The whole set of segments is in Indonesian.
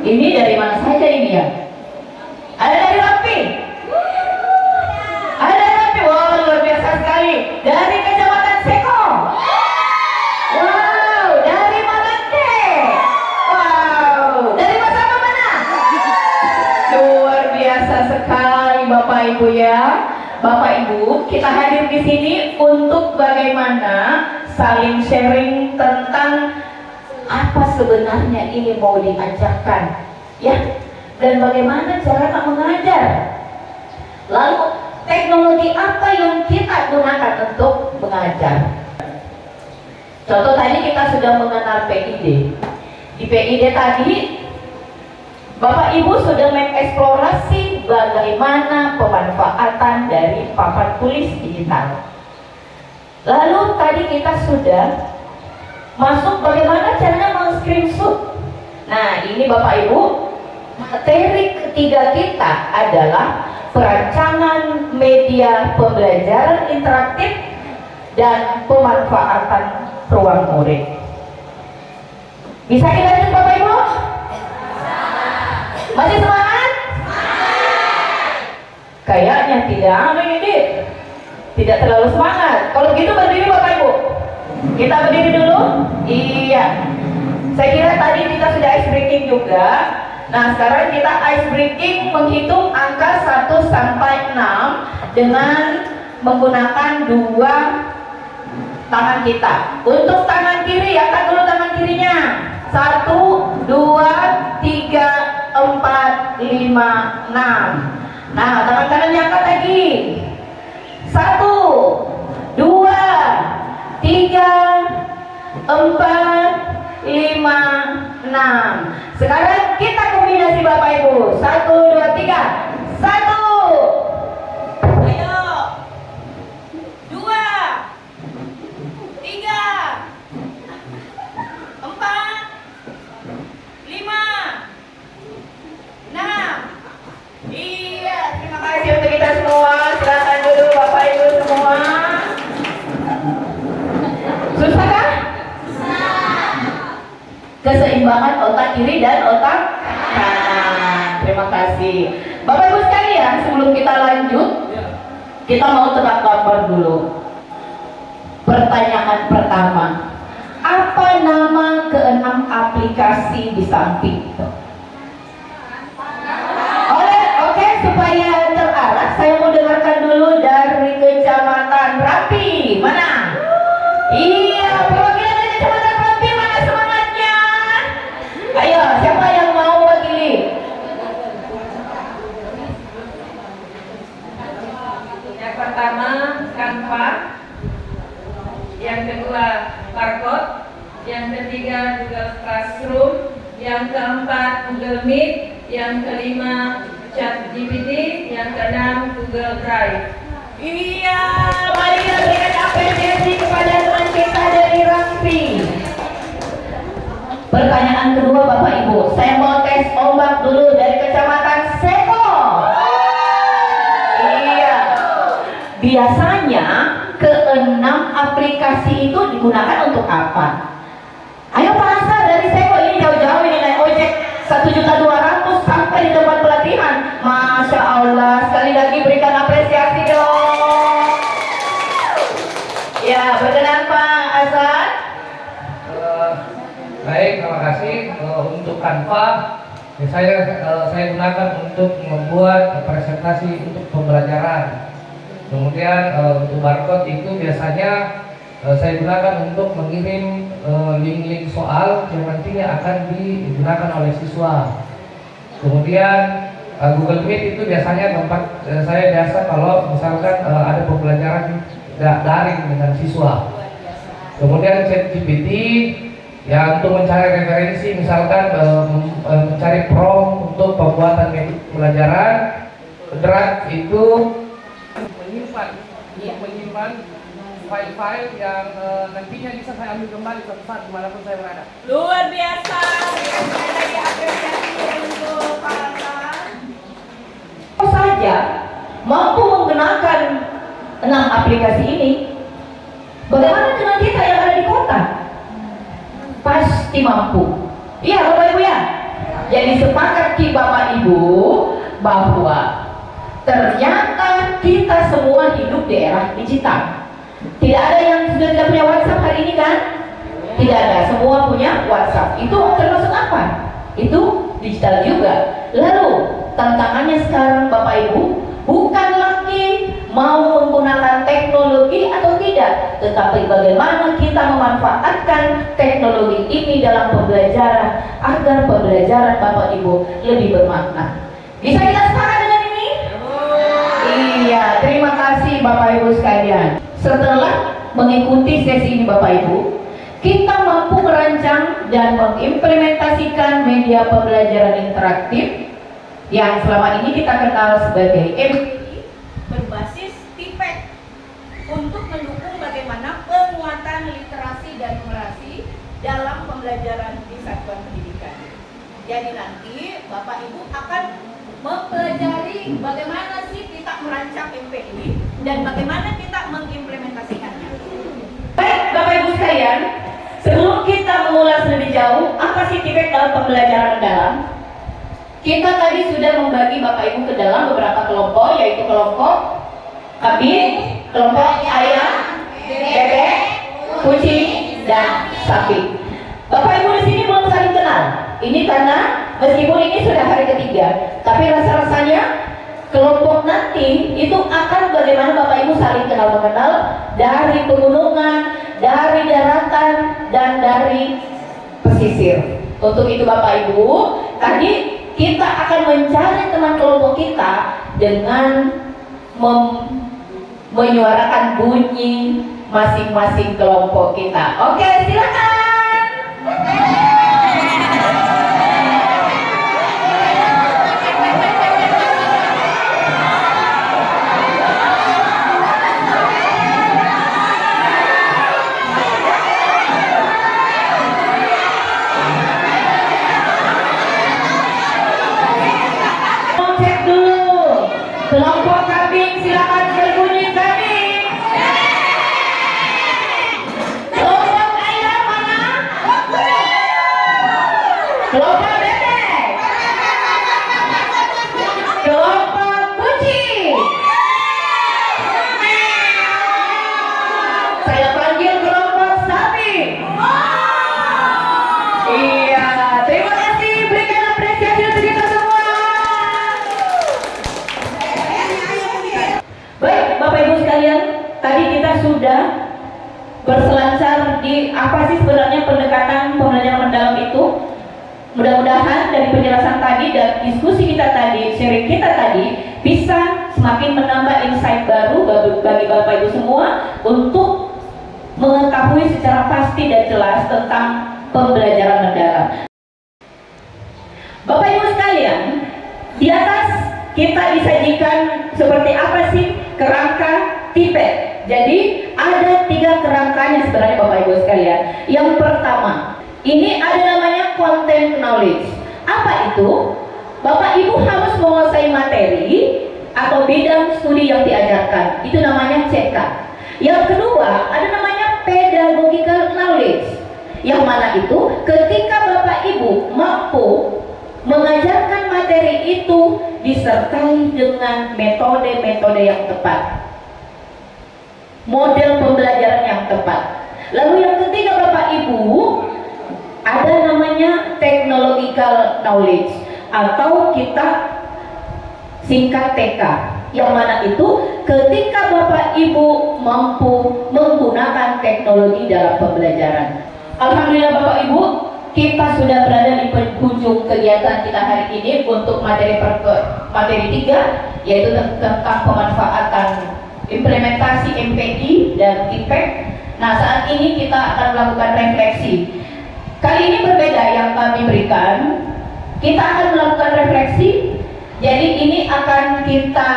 Ini dari mana saja ini ya? Ada dari Rampi? Ada dari Rampi? Wow, luar biasa sekali. Dari Kecamatan Seko? Wow, dari Malate? Wow, dari Masama mana? Luar biasa sekali Bapak Ibu ya. Bapak Ibu, kita hadir di sini untuk bagaimana saling sharing tentang apa sebenarnya ini mau diajarkan, ya, dan bagaimana cara mengajar. Lalu teknologi apa yang kita gunakan untuk mengajar. Contoh tadi kita sudah mengenal PID. Di PID tadi Bapak Ibu sudah mengeksplorasi bagaimana pemanfaatan dari papan tulis digital. Lalu tadi kita sudah masuk bagaimana caranya men-screenshot. Nah, ini Bapak Ibu, materi ketiga kita adalah perancangan media pembelajaran interaktif dan pemanfaatan ruang murid. Bisa dilanjut Bapak Ibu? Masih semangat? Kayaknya tidak, ini tidak terlalu semangat. Kalau begitu berdiri Bapak Ibu. Kita berdiri dulu. Iya. Saya kira tadi kita sudah ice breaking juga. Nah, sekarang kita ice breaking menghitung angka 1 sampai 6 dengan menggunakan dua tangan kita. Untuk tangan kiri, angkat dulu tangan kirinya. 1, 2, 3, 4, 5, 6. Nah, tangan kanannya angkat lagi. 1, 2, 3, 4, 5, 6. Sekarang kita kombinasi Bapak Ibu. 1, 2, 3. 1. Ayo. 2, 3, 4, 5, 6. Iya, terima kasih untuk kita semua. Silakan dulu Bapak Ibu semua. Susah kan? Keseimbangan otak kiri dan otak kanan. Terima kasih Bapak Ibu sekalian. Sebelum kita lanjut, kita mau tebak gambar dulu. Pertanyaan pertama, apa nama keenam aplikasi di samping? Oke, supaya terarah, saya mau dengarkan dulu dari Kecamatan Rampi. Mana? Iya, perwakilan dari Kecamatan Rampi, mana semangatnya? Ayo, siapa yang mau wakili? Yang pertama Canva, yang kedua Barcode, yang ketiga Google Classroom, yang keempat Google Meet, yang kelima ChatGPT, yang keenam Google Drive. Iya, mari kita berikan apresiasi kepada teman kita dari Rampi. Pertanyaan kedua Bapak Ibu, saya mau tes ombak dulu dari Kecamatan Seko. Iya, biasanya keenam aplikasi itu digunakan untuk apa? Ayo Pak Hasan dari Seko, ini jauh-jauh ini naik ojek 1.200.000 sampai di tempat pelatihan. Masya Allah, sekali lagi berikan apresiasi dong. Ya, berkenan Pak Hasan. Baik, terima kasih. Untuk Canva, saya gunakan untuk membuat presentasi untuk pembelajaran. Kemudian untuk barcode itu biasanya saya gunakan untuk mengirim link-link soal yang nantinya akan digunakan oleh siswa. Kemudian Google Meet itu biasanya tempat saya biasa kalau misalkan ada pembelajaran daring dengan siswa. Kemudian ChatGPT ya untuk mencari referensi, misalkan mencari prompt untuk pembuatan pembelajaran. Drive itu menyimpan file-file yang nantinya bisa saya ambil kembali suatu saat dimanapun saya berada. Luar biasa. Saya lagi apresiasi untuk Pak Hasan. Saja mampu menggunakan 6 aplikasi ini. Bagaimana dengan kita yang ada di kota? Pasti mampu. Iya Bapak Ibu ya. Jadi sepakat ki Bapak Ibu bahwa ternyata kita semua hidup di era digital. Tidak ada yang sudah tidak punya WhatsApp hari ini kan? Tidak ada, semua punya WhatsApp. Itu termasuk apa? Itu digital juga. Lalu tantangannya sekarang Bapak Ibu bukan lagi mau menggunakan teknologi atau tidak, tetapi bagaimana kita memanfaatkan teknologi ini dalam pembelajaran agar pembelajaran Bapak Ibu lebih bermakna. Bisa kita sepakat dengan ini? Iya, terima kasih Bapak Ibu sekalian. Setelah mengikuti sesi ini Bapak Ibu, kita mampu merancang dan mengimplementasikan media pembelajaran interaktif yang selama ini kita kenal sebagai MPI berbasis TIPEK untuk mendukung bagaimana penguatan literasi dan numerasi dalam pembelajaran di satuan pendidikan. Jadi nanti Bapak Ibu akan mempelajari bagaimana sih kita merancang MPI dan bagaimana kita mengimplementasikannya. Baik Bapak Ibu sekalian, sebelum kita mengulas lebih jauh apa sih TIPEK dalam pembelajaran mendalam, kita tadi sudah membagi Bapak Ibu ke dalam beberapa kelompok, yaitu kelompok kambing, kelompok ayam, bebek, kucing, dan sapi. Bapak Ibu di sini belum saling kenal. Ini karena meskipun ini sudah hari ketiga, tapi rasa-rasanya kelompok nanti itu akan bagaimana Bapak Ibu saling kenal mengenal dari pegunungan, dari daratan, dan dari pesisir. Untuk itu Bapak Ibu, tadi kita akan mencari teman kelompok kita dengan menyuarakan bunyi masing-masing kelompok kita. Oke, silakan. Kelompok kambing silakan berbunyi kambing. Kelompok ayam mana? Kelompok bebek. Kelompok kucing. Saya panggil kelompok sapi. Iya, terima kasih. Berikan apresiasi untuk kita semua. Baik Bapak Ibu sekalian, tadi kita sudah berselancar di apa sih sebenarnya pendekatan pembelajaran mendalam itu. Mudah-mudahan dari penjelasan tadi dan diskusi kita tadi, sharing kita tadi bisa semakin menambah insight baru bagi Bapak Ibu semua untuk mengetahui secara pasti dan jelas tentang pembelajaran mendalam. Bapak Ibu sekalian, di atas kita disajikan seperti apa sih kerangka TIPEK. Jadi ada 3 kerangkanya sebenarnya Bapak Ibu sekalian. Yang pertama, ini ada namanya content knowledge. Apa itu? Bapak Ibu harus menguasai materi atau bidang studi yang diajarkan. Itu namanya CK. Yang kedua, ada namanya pedagogical knowledge. Yang mana itu ketika Bapak Ibu mampu mengajarkan materi itu disertai dengan metode-metode yang tepat, model pembelajaran yang tepat. Lalu yang ketiga Bapak Ibu, ada namanya technological knowledge atau kita singkat TK, yang mana itu ketika Bapak Ibu mampu menggunakan teknologi dalam pembelajaran. Alhamdulillah Bapak Ibu, kita sudah berada di penghujung kegiatan kita hari ini untuk materi 3, yaitu tentang pemanfaatan implementasi MPI dan TIPEK. Nah, saat ini kita akan melakukan refleksi. Kali ini berbeda yang kami berikan. Kita akan melakukan refleksi. Jadi ini akan kita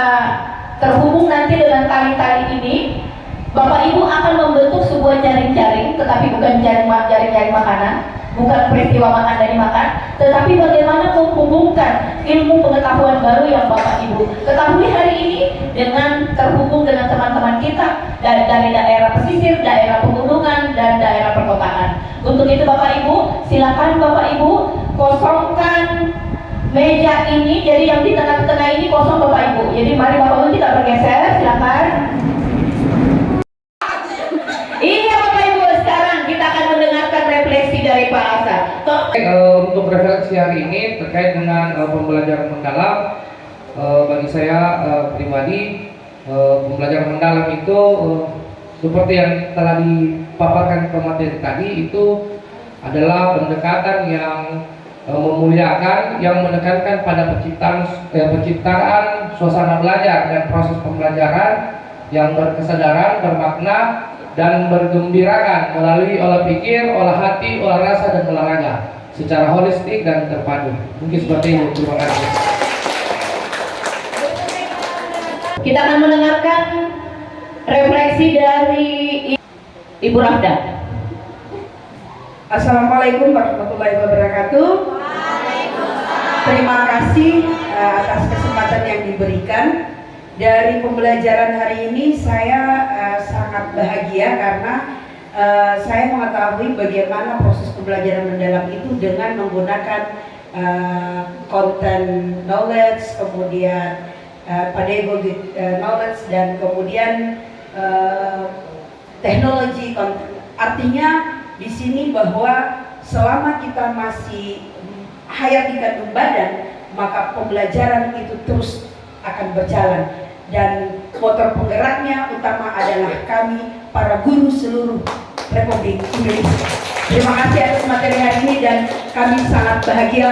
terhubung nanti dengan tali-tali ini. Bapak Ibu akan membentuk sebuah jaring-jaring, tetapi bukan jaring-jaring makanan, bukan peristiwa makan dan dimakan, tetapi bagaimana menghubungkan ilmu pengetahuan baru yang Bapak Ibu ketahui hari ini dengan terhubung dengan teman-teman kita dari daerah pesisir, daerah pegunungan, dan daerah perkotaan. Untuk itu Bapak Ibu, silakan Bapak Ibu kosongkan meja ini, jadi yang di tengah-tengah ini kosong Bapak Ibu. Jadi mari Bapak Ibu kita bergeser, silakan. Iya Bapak Ibu, sekarang kita akan mendengarkan refleksi dari Pak Asa. Untuk refleksi hari ini terkait dengan pembelajaran mendalam, bagi saya pribadi, pembelajaran mendalam itu seperti yang telah dipaparkan pemateri tadi, itu adalah pendekatan yang memuliakan, yang menekankan pada penciptaan suasana belajar dan proses pembelajaran yang berkesadaran, bermakna, dan bergembirakan melalui olah pikir, olah hati, olah rasa, dan olahraga secara holistik dan terpadu. Mungkin seperti itu. Terima kasih. Kita akan mendengarkan refleksi dari Ibu Rafda. Assalamualaikum warahmatullahi wabarakatuh. Terima kasih atas kesempatan yang diberikan. Dari pembelajaran hari ini saya sangat bahagia karena saya mengetahui bagaimana proses pembelajaran mendalam itu dengan menggunakan content knowledge, kemudian pedagogic knowledge, dan kemudian teknologi. Artinya di sini bahwa selama kita masih hayat di kandung badan, maka pembelajaran itu terus akan berjalan, dan motor penggeraknya utama adalah kami para guru seluruh Republik Indonesia. Terima kasih atas materi hari ini dan kami sangat bahagia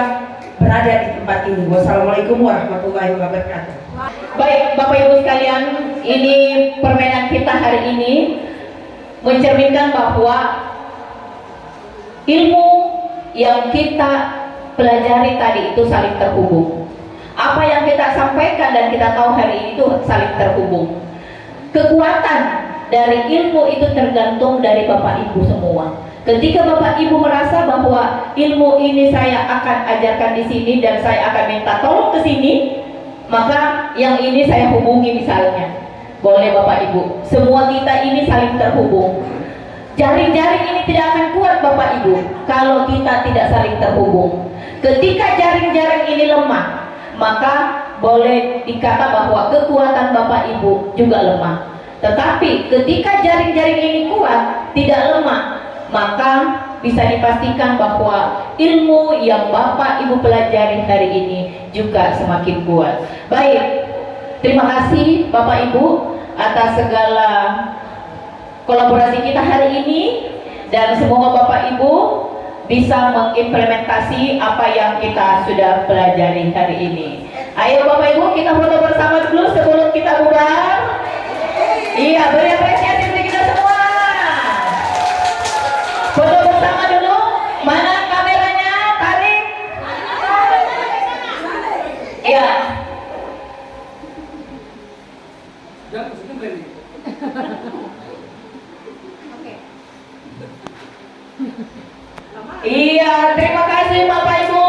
berada di tempat ini. Wassalamualaikum warahmatullahi wabarakatuh. Baik Bapak Ibu sekalian, ini permainan kita hari ini mencerminkan bahwa ilmu yang kita pelajari tadi itu saling terhubung. Apa yang kita sampaikan dan kita tahu hari ini itu saling terhubung. Kekuatan dari ilmu itu tergantung dari Bapak Ibu semua. Ketika Bapak Ibu merasa bahwa ilmu ini saya akan ajarkan di sini dan saya akan minta tolong ke sini, maka yang ini saya hubungi misalnya. Boleh Bapak Ibu. Semua kita ini saling terhubung. Jaring-jaring ini tidak akan kuat Bapak Ibu kalau kita tidak saling terhubung. Ketika jaring-jaring ini lemah, maka boleh dikata bahwa kekuatan Bapak Ibu juga lemah. Tetapi ketika jaring-jaring ini kuat, tidak lemah, maka bisa dipastikan bahwa ilmu yang Bapak Ibu pelajari hari ini juga semakin kuat. Baik, terima kasih Bapak Ibu atas segala kolaborasi kita hari ini, dan semoga Bapak Ibu bisa mengimplementasi apa yang kita sudah pelajari hari ini. Ayo Bapak Ibu, kita foto bersama dulu sebelum kita bubar. Iya, beri apresiasi untuk kita semua. Foto bersama dulu. Mana kameranya? Tarik. Iya. Iya, terima kasih Bapak Ibu.